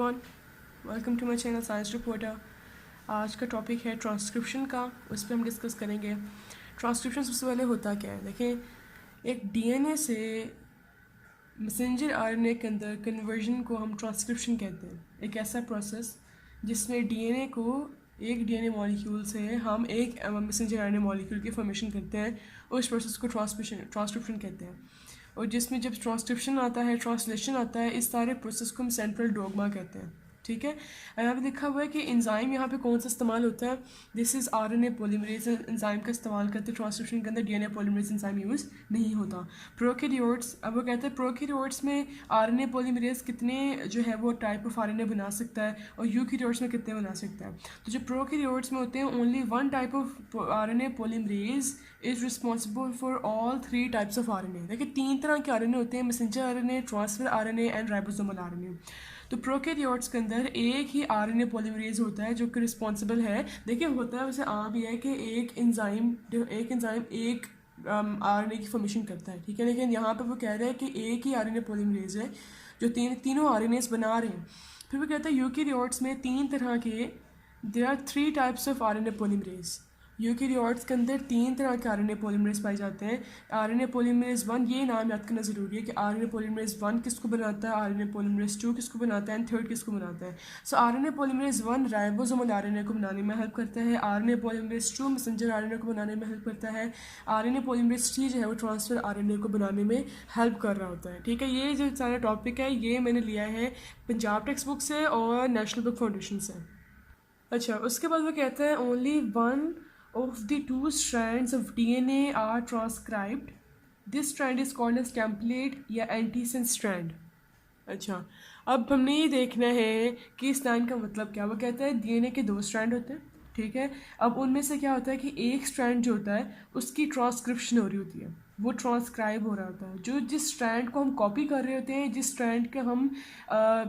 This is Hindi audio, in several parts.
Everyone, welcome to my channel science reporter. आज का टॉपिक है ट्रांसक्रिप्शन का, उस पर हम डिस्कस करेंगे। ट्रांसक्रिप्शन सबसे पहले होता क्या है, देखें, एक डीएनए से मैसेंजर आरएनए के अंदर कन्वर्जन को हम ट्रांसक्रिप्शन कहते हैं। एक ऐसा प्रोसेस जिसमें डीएनए को एक डीएनए मॉलिक्यूल से हम एक मैसेंजर आरएनए मॉलिक्यूल की फॉर्मेशन करते हैं, उस प्रोसेस को ट्रांसक्रिप्शन कहते हैं। और जिसमें जब ट्रांसक्रिप्शन आता है, ट्रांसलेशन आता है, इस सारे प्रोसेस को हम सेंट्रल डोग्मा कहते हैं। ठीक है, यहाँ पे लिखा हुआ है कि एंजाइम यहाँ पे कौन सा इस्तेमाल होता है। This is RNA polymerase enzyme का इस्तेमाल करते हैं ट्रांसक्रिप्शन के अंदर। डीएनए पॉलीमरेज एंजाइम यूज़ नहीं होता। प्रोकैरियोट्स, अब वो कहते हैं प्रोकैरियोट्स में आरएनए पॉलीमरेज कितने जो है वो टाइप ऑफ आरएनए बना सकता है और यूकैरियोट्स में कितने बना सकता है। तो जो प्रोकैरियोट्स में होते हैं, only one type of RNA polymerase is responsible for all 3 types of RNA. देखिए, 3 तरह के आरएनए होते हैं, messenger RNA, transfer RNA and ribosomal RNA. तो प्रोकैरियोट्स के अंदर एक ही आरएनए पॉलीमरेज होता है जो कि रिस्पॉन्सिबल है। देखिए, होता है वैसे आम ही है कि एक एंजाइम एक आरएनए की फॉर्मेशन करता है, ठीक है, लेकिन यहाँ पे वो कह रहे हैं कि एक ही आरएनए पॉलीमरेज है जो तीनों आरएनएस बना रहे हैं। फिर वो कहता है यूकैरियोट्स में 3 तरह के, there are 3 types of RNA polymerase. Eukaryotes के अंदर 3 तरह के आरएनए पॉलीमरेज पाए जाते हैं। आरएनए पॉलीमरेज 1, ये नाम याद करना ज़रूरी है कि आरएनए पॉलीमरेज 1 किसको बनाता है, आरएनए पॉलीमरेज 2 किसको बनाता है एंड थर्ड किसको बनाता है। सो आरएनए पॉलीमरेज 1 राइबोसोमल आरएनए को बनाने में हेल्प करता है। आरएनए पॉलीमरेज 2 मैसेंजर आरएनए को बनाने में हेल्प करता है। आरएनए पॉलीमरेज 3 जो है वो ट्रांसफर आरएनए को बनाने में हेल्प कर रहा होता है। ठीक है, ये जो सारा टॉपिक है ये मैंने लिया है पंजाब टेक्स्ट बुक से और नेशनल बुक फाउंडेशन से। अच्छा, उसके बाद वो कहते हैं only one of the 2 strands of DNA are transcribed. This strand is called as template या antisense strand. अच्छा, अब हमने ये देखना है कि इस लाइन का मतलब क्या। वो कहता है डीएनए के 2 स्ट्रैंड होते हैं, ठीक है। अब उनमें से क्या होता है कि एक स्ट्रैंड जो होता है उसकी ट्रांसक्रिप्शन हो रही होती है, वो ट्रांसक्राइब हो रहा होता है। जो जिस स्ट्रैंड को हम कॉपी कर रहे होते हैं, जिस स्ट्रैंड के हम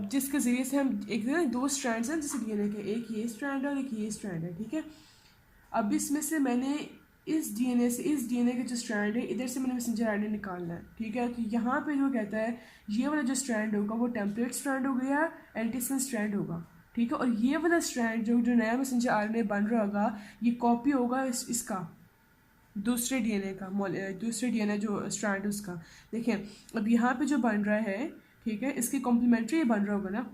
जिसके ज़रिए से हम एक 2 स्ट्रैंड्स हैं जैसे डीएनए के, एक ये स्ट्रैंड है और एक ये स्ट्रैंड है, ठीक है। अब इसमें से मैंने इस डीएनए के जो स्ट्रैंड है, इधर से मैंने मैसेंजर आरएनए निकालना है, ठीक है। तो यहाँ पे जो कहता है ये वाला जो स्ट्रैंड होगा वो टेम्पलेट स्ट्रैंड हो गया, एंटीसेंस स्ट्रैंड होगा, ठीक है। और ये वाला स्ट्रैंड जो नया मैसेंजर आरएनए बन रहा होगा, ये कॉपी होगा इसका दूसरे डीएनए जो स्ट्रैंड उसका। देखें, अब यहाँ पे जो बन रहा है, ठीक है, इसकी कॉम्प्लीमेंट्री ये बन रहा होगा ना,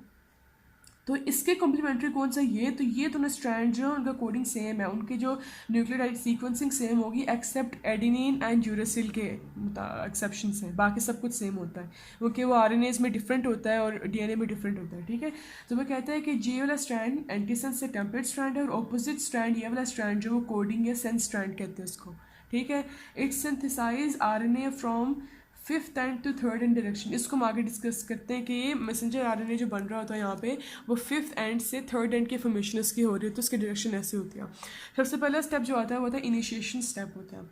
तो इसके कॉम्प्लीमेंट्री कौन सा, ये तो ये दोनों स्ट्रैंड जो उनका कोडिंग सेम है, उनकी जो न्यूक्लियोटाइड सीक्वेंसिंग सेम होगी एक्सेप्ट एडेनिन एंड यूरेसिल के एक्सेप्शन से, बाकी सब कुछ सेम होता है, क्योंकि वो आरएनएस में डिफरेंट होता है और डीएनए में डिफरेंट होता है, ठीक है। तो वो कहता है कि ये वाला स्ट्रैंड एंटीसेंस से टेम्पलेट स्ट्रैंड है और ऑपोजिट स्ट्रैंड ये वाला स्ट्रैंड जो वो कोडिंग या सेंस स्ट्रैंड कहते हैं उसको, ठीक है। It's synthesise RNA from 5th end to 3rd end direction. इसको हम आगे डिस्कस करते हैं कि ये मैसेंजर आरएनए जो बन रहा होता है यहाँ पे, वो 5th एंड से 3rd एंड की फॉर्मेशन इसकी हो रही है, तो उसकी डायरेक्शन ऐसे होती है। सबसे पहला स्टेप जो आता है वो होता है इनिशिएशन स्टेप होता है।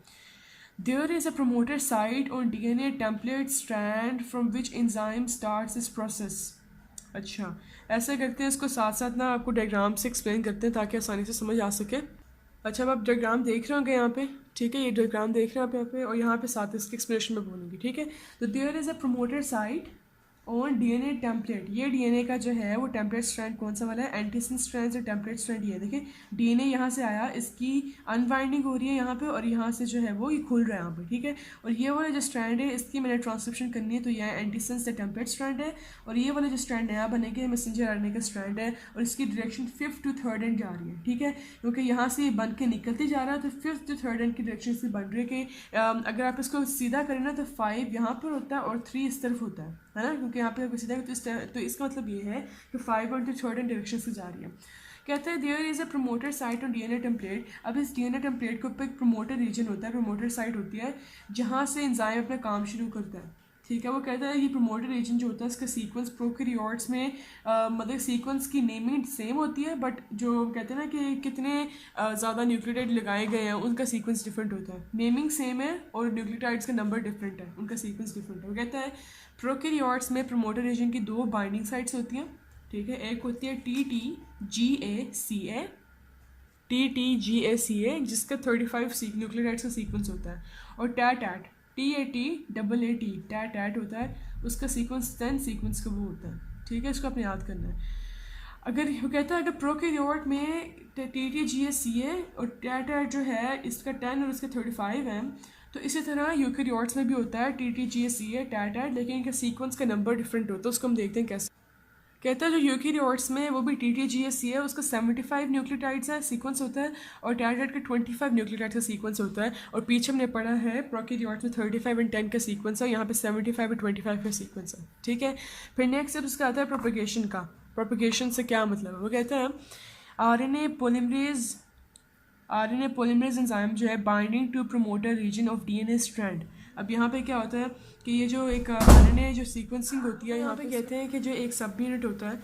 There is a promoter site on DNA template strand from which enzyme starts this process. अच्छा, ऐसा करते हैं, इसको साथ साथ ना आपको डायग्राम से एक्सप्लेन करते हैं ताकि आसानी से समझ आ सके। अच्छा, अब आप डायग्राम देख रहे होंगे यहाँ पे, ठीक है, ये डायग्राम देख रहे हैं आप यहाँ पे, और यहाँ पे साथ इसके एक्सप्लेनेशन में बोलूँगी, ठीक है। तो there is a promoter site on DNA template. ये डीएनए का जो है वो टेम्पलेट स्ट्रैंड कौन सा वाला है, एंटीसेंस स्ट्रैंड से टेम्पलेट स्ट्रैंड ये देखिए, डीएनए यहाँ से आया, इसकी अनबाइंडिंग हो रही है यहाँ पे और यहाँ से जो है वो ये खुल रहा है यहाँ पे, ठीक है। और ये वाला जो स्ट्रैंड है इसकी मैंने ट्रांसक्रिप्शन करनी है, तो यह एंटीसेंस से टेम्पलेट स्ट्रैंड है। और ये वाला जो स्ट्रैंड नया बनेगा मैसेंजर आरएनए का स्ट्रैंड है और इसकी direction 5th to 3rd and जा रही है, ठीक है, क्योंकि यहाँ से ये बन के निकलते जा रहा है, तो 5th to 3rd एंड की डायरेक्शन से बन रही है कि अगर आप इसको सीधा करें ना तो 5 यहाँ पर होता है और 3 इस तरफ होता है ना, क्योंकि यहाँ पे सीधा तो इसका मतलब ये है कि 5 और 3rd एंड डायरेक्शन से जा रही है। कहते हैं there is a promoter site on DNA template. अब इस डीएनए टेम्पलेट के ऊपर एक प्रोमोटर रीजन होता है, प्रोमोटर साइट होती है जहाँ से एंजाइम अपना काम शुरू करता है, ठीक है। वो कहता है ये प्रोमोटर रीजन जो होता है इसका सीक्वेंस प्रोकैरियोट्स में मतलब सीक्वेंस की नेमिंग सेम होती है, बट जो कहते हैं ना कि कितने ज़्यादा न्यूक्लियोटाइड लगाए गए हैं उनका सीक्वेंस डिफरेंट होता है। नेमिंग सेम है और न्यूक्लियोटाइड्स का नंबर डिफरेंट है, उनका सीक्वेंस डिफरेंट है। वो कहता है प्रोकैरियोट्स में प्रोमोटर रीजन की 2 बाइंडिंग साइट्स होती हैं, ठीक है। एक होती है TTGACA जिसका 35 न्यूक्लियोटाइड्स का सीक्वेंस होता है, और टैट टैट होता है, उसका सीक्वेंस 10 सीक्वेंस का वो होता है, ठीक है। इसको आपने याद करना है। अगर वो कहता है अगर प्रोकैरियोट में TTGA और टैट जो है इसका 10 और इसका 35 है, तो इसी तरह यूकैरियोट्स में भी होता है TTGA टैट, लेकिन इनका सीक्वेंस का नंबर डिफरेंट होता है। उसको हम देखते हैं कैसे। कहता है जो यूकैरियोट्स में वो भी TTGA है, उसका 75 न्यूक्लियोटाइड्स है सीक्वेंस होता है, और टैट का 25 न्यूक्लियोटाइड्स का सीक्वेंस होता है। और पीछे हमने पढ़ा है प्रोकैरियोट्स में 35 और 10 का सीक्वेंस है, यहाँ पे 75 और 25 का सीक्वेंस है। ठीक है, फिर नेक्स्ट अब उसका आता है प्रोपगेशन का। प्रोपगेशन से क्या मतलब है? वो कहता है RNA पोलिमरेज एंजाइम जो है binding to promoter region of DNA strand. अब यहाँ पे क्या होता है कि ये जो एक RNA जो सीक्वेंसिंग होती है, यहाँ पे कहते हैं कि जो एक सब यूनिट होता है,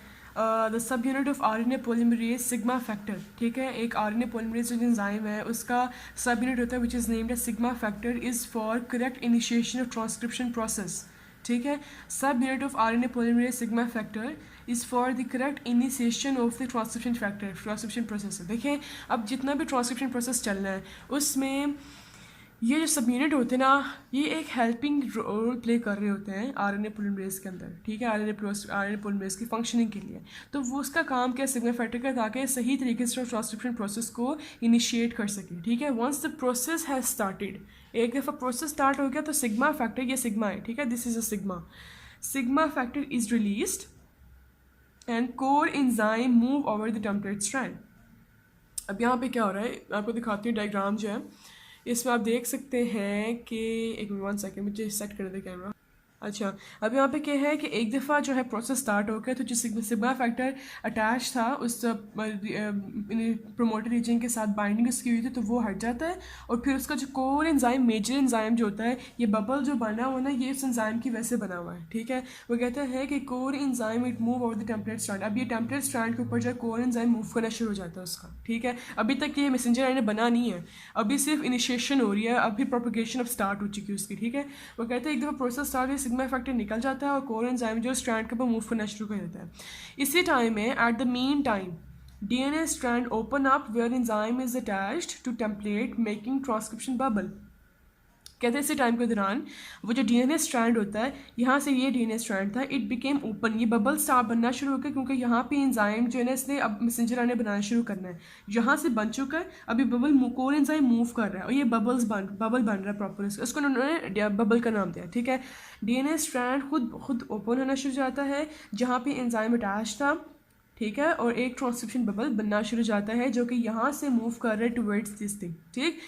the sub unit of RNA polymerase sigma factor. ठीक है, एक RNA पोलिमरेज जो एंजाइम है उसका सब यूनिट होता है which is named as sigma factor, is for correct initiation of transcription process. ठीक है, subunit of RNA polymerase sigma factor is for the correct initiation of the transcription process. देखिए, अब जितना भी ट्रांसक्रिप्शन प्रोसेस चलना है उसमें ये जो सब यूनिट होते हैं ना, ये एक हेल्पिंग रोल प्ले कर रहे होते हैं RNA पोलिमरेज के अंदर। ठीक है, RNA पोलिमरेज की फंक्शनिंग के लिए। तो वो उसका काम क्या सिग्मा फैक्टर का, ताकि सही तरीके से ट्रांसक्रिप्शन प्रोसेस को इनिशिएट कर सके। ठीक है, once the process has started, एक दफ़ा प्रोसेस स्टार्ट हो गया तो सिग्मा फैक्टर, ये सिग्मा है, ठीक है, this is a sigma factor is released and core enzyme move over the template strand. अब यहाँ पे क्या हो रहा है, आपको दिखाती हूँ डायग्राम जो है, इसमें आप देख सकते हैं कि एक 1 सेकेंड मुझे सेट कर दे कैमरा। अच्छा, अब यहाँ पे क्या है कि एक दफ़ा जो है प्रोसेस स्टार्ट हो गया तो जो सिग्मा फैक्टर अटैच था उस प्रोमोटर रीजन के साथ बाइंडिंग उसकी हुई थी, तो वो हट जाता है। और फिर उसका जो कोर एंजाइम, मेजर एंजाइम जो होता है, ये बबल जो बना हुआ ना, ये इस एंजाइम की वजह से बना हुआ है। ठीक है, वो कहता है कि core enzyme it move over the template strand. अब ये टेम्पलेट स्ट्रैंड के ऊपर जो है कोर एंजाइम मूव करना शुरू हो जाता है उसका। ठीक है, अभी तक ये मैसेंजर आरएनए बना नहीं है, अभी सिर्फ इनिशिएशन हो रही है, अभी प्रोपगेशन अब स्टार्ट हो चुकी है उसकी। ठीक है, वो कहते हैं एक दफ़ा प्रोसेस स्टार्ट हुई, सिग्मा फैक्टर निकल जाता है और कोर एंजाइम जो स्ट्रैंड के ऊपर मूव करना शुरू कर देता है। इसी टाइम में at the mean time DNA strand open up where enzyme is attached to template making transcription bubble। कहते हैं इसी टाइम के दौरान वो जो DNA स्ट्रैंड होता है, यहाँ से ये DNA स्ट्रैंड था, इट बिकेम ओपन, ये बबल स्टार्ट बनना शुरू हो गया, क्योंकि यहाँ पे एंजाइम जो है ना इसने अब मैसेंजर आरएनए बनाना शुरू करना है। यहाँ से बन चुका है, अभी कोर एंजाइम मूव कर रहा है और ये बबल बन रहा है प्रॉपर, उसको उन्होंने बबल का नाम दिया। ठीक है, DNA स्ट्रैंड खुद ओपन होना शुरू हो जाता है जहाँ पे एंजाइम अटैच था। ठीक है, और एक ट्रांसक्रिप्शन बबल बनना शुरू हो जाता है जो कि यहाँ से मूव कर रहा है टुवर्ड्स दिस थिंग। ठीक,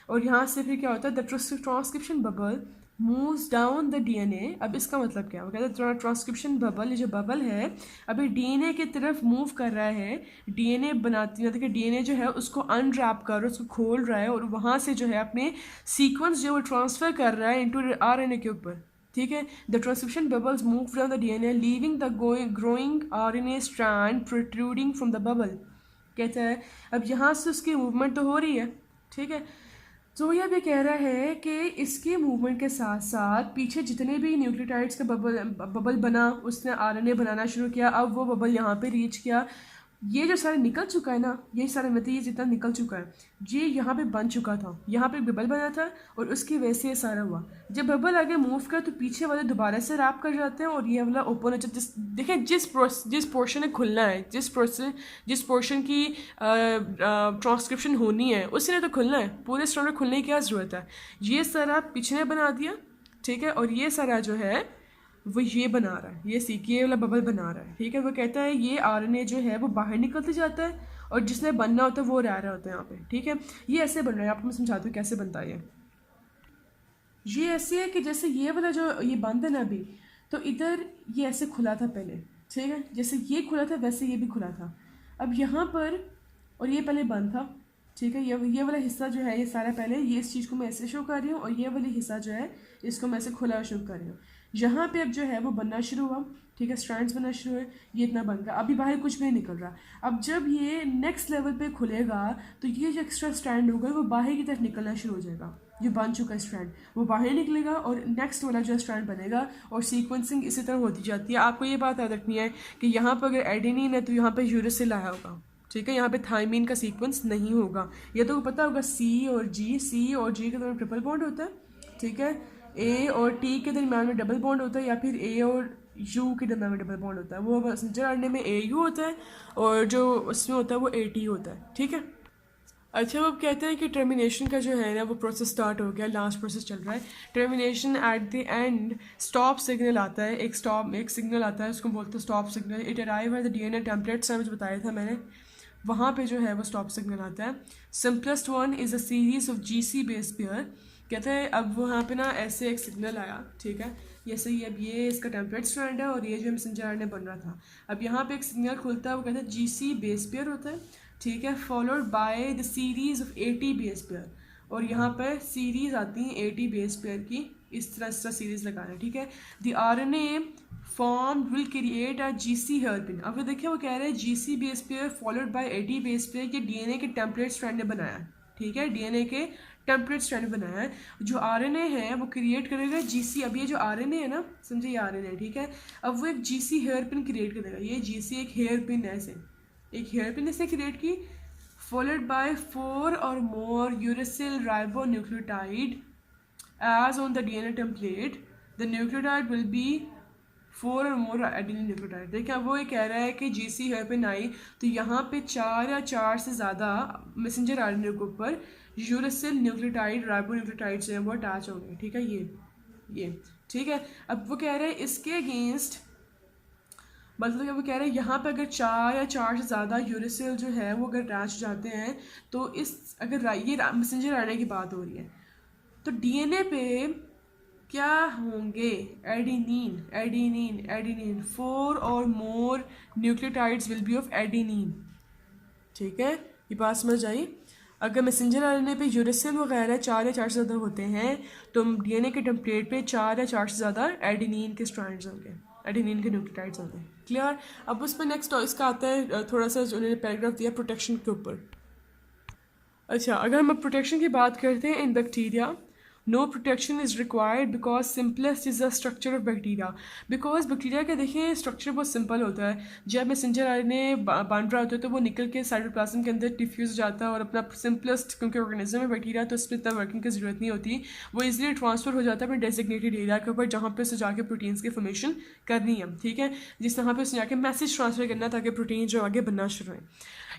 और यहाँ से फिर क्या होता है, the transcription bubble moves down the DNA। अब इसका मतलब क्या है, वो कहते हैं ट्रांसक्रिप्शन बबल, ये जो बबल है अभी DNA की तरफ मूव कर रहा है, DNA बनाती है कि DNA जो है उसको अनरैप कर रहा है, उसको खोल रहा है, और वहाँ से जो है अपने सीक्वेंस जो वो ट्रांसफ़र कर रहा है इनटू RNA के ऊपर। ठीक है, the transcription bubbles move from the DNA leaving the growing RNA strand protruding from the bubble. कहता है अब यहाँ से उसकी मूवमेंट तो हो रही है। ठीक है, तो यह भी कह रहा है कि इसके मूवमेंट के साथ साथ पीछे जितने भी न्यूक्लियोटाइड्स का बबल बना, उसने RNA बनाना शुरू किया। अब वो बबल यहाँ पे रीच किया, ये जो सारा निकल चुका है ना, ये सारा नतीजे जितना निकल चुका है, ये यहाँ पे बन चुका था, यहाँ पे बबल बना था और उसकी वजह से ये सारा हुआ। जब बबल आगे मूव कर तो पीछे वाले दोबारा से रैप कर जाते हैं और ये वाला ओपन हो जाता है। देखें, जिस पोर्शन में खुलना है, जिस पोर्शन की ट्रांसक्रिप्शन होनी है उसने तो खुलना है, पूरे स्ट्रैंड में खुलने की क्या ज़रूरत है। ये सारा पीछे ने बना दिया। ठीक है, और ये सारा जो है वो ये बना रहा है, ये वाला बबल बना रहा है। ठीक है, वो कहता है ये RNA जो है वो बाहर निकलते जाता है और जिसने बनना होता है वो रह रहा होता है यहाँ पे। ठीक है, ये ऐसे बन रहा है, आपको मैं समझाती हूँ कैसे बनता है। ये ऐसे है कि जैसे ये वाला जो ये बंद है ना अभी, तो इधर ये ऐसे खुला था पहले। ठीक है, जैसे ये खुला था वैसे ये भी खुला था। अब यहाँ पर, और ये पहले बंद था। ठीक है, ये वाला हिस्सा जो है ये सारा पहले, ये इस चीज़ को मैं ऐसे शो कर रही हूँ और ये वाली हिस्सा जो है इसको मैं ऐसे खुला शो कर रही हूँ। यहाँ पे अब जो है वो बनना शुरू हुआ। ठीक है, स्ट्रैंड्स बनना शुरू हुए, ये इतना बन गया, अभी बाहर कुछ भी नहीं निकल रहा। अब जब ये नेक्स्ट लेवल पे खुलेगा तो ये जो एक्स्ट्रा स्ट्रैंड होगा वो बाहर की तरफ निकलना शुरू हो जाएगा। जो बन चुका है स्ट्रैंड वो बाहर निकलेगा और नेक्स्ट वाला जो स्ट्रैंड बनेगा, और सीक्वेंसिंग इसी तरह होती जाती है। आपको ये बात याद रखनी है कि यहाँ पर अगर एडेनिन है तो यहाँ पर यूरेसिल आया होगा। ठीक है, यहाँ पे थाइमीन का सीक्वेंस नहीं होगा। ये तो पता होगा C और G के दरमियान ट्रिपल बॉन्ड होता है। ठीक है, A और T के दरमियान में डबल बॉन्ड होता है, या फिर A और यू के दरम्यान में डबल बॉन्ड होता है, वो मैसेंजर आरएनए में AU होता है और जो उसमें होता है वो AT होता है, ठीक है। अच्छा, वो अब कहते हैं कि टर्मिनेशन का जो है ना वो प्रोसेस स्टार्ट हो गया, लास्ट प्रोसेस चल रहा है। Termination at the end stop signal आता है, एक सिग्नल आता है, उसको बोलते हैं stop signal. It arrive at the DNA templates, मुझे बताया था मैंने, वहाँ पे जो है वो स्टॉप सिग्नल आता है। Simplest one is a series of GC base pair. कहते हैं अब वहाँ पे ना ऐसे एक सिग्नल आया, ठीक है, जैसे ये अब ये इसका टेम्पलेट स्ट्रैंड है और ये जो मैसेंजर आरएनए बन रहा था, अब यहाँ पे एक सिग्नल खुलता है, वो कहते हैं GC बेस पेयर होता है, ठीक है, followed by the series of AT base pair. और यहाँ पर सीरीज आती हैं AT बेस पेयर की, इस तरह सीरीज लगाना है, ठीक है। The RNA form will create a GC hairpin. अब ये देखिए वो कह रहे हैं GC base pair followed by AT base pair, कि DNA के टेम्पलेट स्ट्रैंड ने बनाया है, ठीक है, DNA के टेम्पलेट स्ट्रैंड बनाया है। जो RNA है वो क्रिएट करेगा GC। अब ये जो RNA है ना, समझे, ये RNA, ठीक है, अब वो एक GC हेयरपिन क्रिएट करेगा। ये GC एक हेयरपिन है, ऐसे एक हेयरपिन इसने क्रिएट की, followed by 4 or more uracil ribonucleotide as on the DNA template. The nucleotide will be 4 or more adenine nucleotide. देखिए वो ये कह रहा है कि GC हेयरपिन आई तो यहाँ पे 4 या 4 से ज़्यादा मैसेंजर आरएनए के ऊपर यूरेसिल न्यूक्लियोटाइड राइबोन्यूक्लियोटाइड से वो अटैच होंगे, ठीक है, ये ठीक है। अब वो कह रहे हैं इसके अगेंस्ट, मतलब वो कह रहे हैं यहाँ पे अगर 4 या 4 से ज़्यादा यूरेसिल जो है वो अगर अटैच जाते हैं तो इस अगर ये मैसेंजर आरएनए की बात हो रही है तो DNA पे क्या होंगे, adenine 4 or more nucleotides will be of adenine, ठीक है, ये बात समझ आई। अगर मैसेंजर आरएनए पे यूरेसिल वगैरह 4 या 4 से ज़्यादा होते हैं तो DNA के टेम्पलेट पे 4 या 4 से ज़्यादा एडेनिन के स्ट्रैंड्स होंगे, एडेनिन के न्यूक्लियोटाइड्स होंगे, क्लियर। अब उस पर नेक्स्ट इसका आता है थोड़ा सा जो उन्होंने पैराग्राफ दिया प्रोटेक्शन के ऊपर। अच्छा, अगर हम प्रोटेक्शन की बात करते हैं in bacteria, no protection is required because simplest is the structure of bacteria. Because bacteria का देखें स्ट्रक्चर बहुत सिंपल होता है। जब मैसेंजर आरएनए बन रहा होता है तो वो निकल के साइटोप्लाज्म के अंदर डिफ्यूज़ हो जाता है और अपना सिंपलेस्ट, क्योंकि ऑर्गेनिज्म है बैक्टीरिया तो उसमें इतना वर्किंग की ज़रूरत नहीं होती, वो इजीली ट्रांसफर हो जाता है अपने डेजिग्नेटेड एरिया के ऊपर जहाँ पे उसे जाके प्रोटीन्स की फॉर्मेशन करनी है, ठीक है, जिस तरह पे उसे जाके मैसेज ट्रांसफर करना ताकि प्रोटीन जो आगे बनना शुरू हो।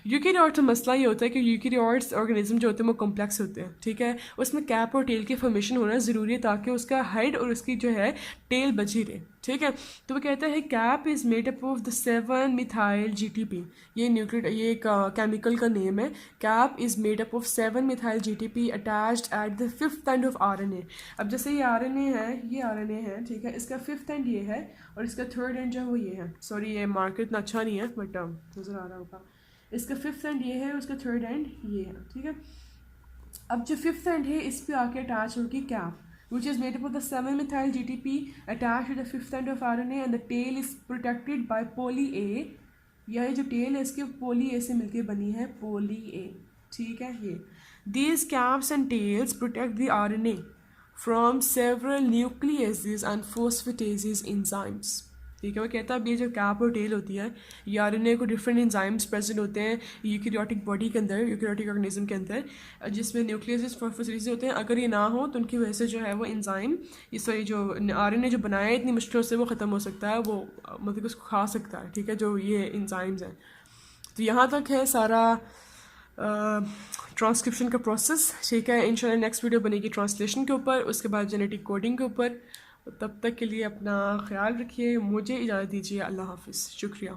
यूकेरियोट्स में मसला ये होता है कि यूकेरियोट्स ऑर्गेनिज्म जो होते हैं वो कॉम्प्लेक्स होते हैं, ठीक है, उसमें कैप और टेल की फॉर्मेशन होना ज़रूरी है ताकि उसका हेड और उसकी जो है टेल बची रहे, ठीक है। तो वो कहता है cap is made up of the 7 methyl GTP। ये ये एक केमिकल का नेम है। Cap is made up of 7 methyl GTP attached at the 5th end of RNA। अब जैसे ये RNA है, ये RNA है, ठीक है, इसका 5th एंड ये है और इसका 3rd एंड जो है वो ये है। सॉरी ये मार्कर इतना अच्छा नहीं है बट नज़र आ रहा होगा। इसका 5th एंड ये है, उसका 3rd एंड ये है, ठीक है। अब जो 5th एंड है इस पे आके अटैच होगी cap which is made up of the 7 methyl GTP attached to the 5th end of RNA and the tail is protected by poly A। यह जो टेल है इसके पोली ए से मिलके बनी है, पोली ए, ठीक है। ये these caps and tails protect the RNA from several nucleases and phosphatases enzymes, ठीक है। वो कहता है अब ये जो कैप और टेल होती है ये RNA को डिफरेंट एंजाइम्स प्रेजेंट होते हैं यूकेरियोटिक बॉडी के अंदर, यूकेरियोटिक ऑर्गेनिज्म के अंदर, जिसमें न्यूक्लियस फॉस्फेटेसेस होते हैं। अगर ये ना हो तो उनकी वजह से जो है वो एंजाइम, ये जो RNA जो बनाया है इतनी मुश्किलों से वो ख़त्म हो सकता है, वो मतलब उसको खा सकता है, ठीक है, जो ये एंजाइम्स हैं। तो यहाँ तक है सारा ट्रांसक्रिप्शन का प्रोसेस, ठीक है। इंशाल्लाह नेक्स्ट वीडियो बनेगी ट्रांसलेशन के ऊपर, उसके बाद जेनेटिक कोडिंग के ऊपर। तब तक के लिए अपना ख्याल रखिए, मुझे इजाज़त दीजिए, अल्लाह हाफिज़, शुक्रिया।